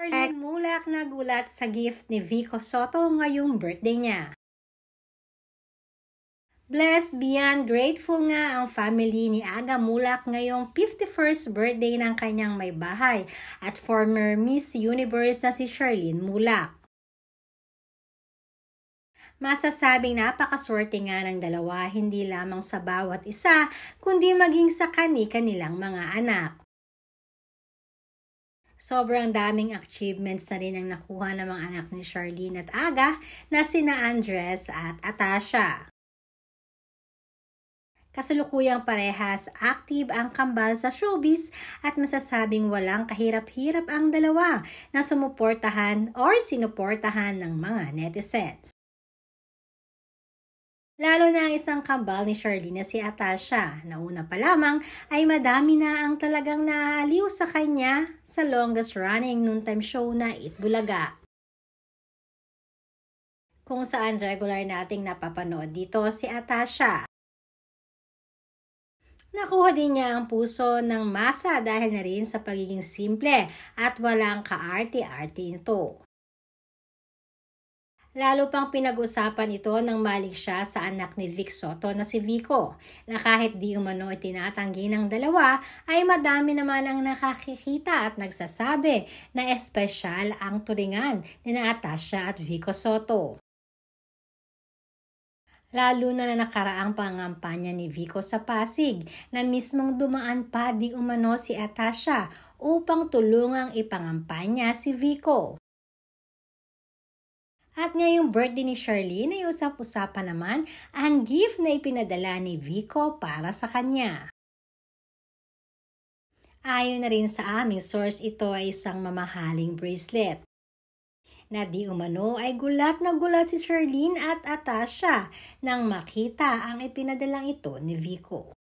Charlene Mulak nagulat sa gift ni Vico Sotto ngayong birthday niya. Blessed beyond grateful nga ang family ni Aga Mulak ngayong 51st birthday ng kanyang may bahay at former Miss Universe na si Charlene Mulak. Masasabing napakaswerte nga ng dalawa hindi lamang sa bawat isa kundi maging sa kani-kanilang mga anak. Sobrang daming achievements na rin ang nakuha ng mga anak ni Charlene at Aga na sina Andres at Atasha. Kasalukuyang parehas active ang kambal sa showbiz at masasabing walang kahirap-hirap ang dalawa na sumuportahan or sinuportahan ng mga netizens. Lalo na ang isang kambal ni Charlene na si Atasha, na una pa lamang ay madami na ang talagang naaaliw sa kanya sa longest running noontime show na Itbulaga. Kung saan regular nating napapanood dito si Atasha. Nakuha din niya ang puso ng masa dahil na rin sa pagiging simple at walang kaarte-arte nito. Lalo pang pinag-usapan ito nang malik siya sa anak ni Vic Sotto na si Vico, na kahit di umano itinatanggi ng dalawa ay madami naman ang nakakikita at nagsasabi na espesyal ang turingan ni Atasha at Vico Sotto. Lalo na nakaraang pangampanya ni Vico sa Pasig na mismong dumaan pa di umano si Atasha upang tulungang ipangampanya si Vico. At ngayong birthday ni Charlene ay usap-usapan naman ang gift na ipinadala ni Vico para sa kanya. Ayon na rin sa aming source, ito ay isang mamahaling bracelet. Na di umano ay gulat na gulat si Charlene at Atasha nang makita ang ipinadalang ito ni Vico.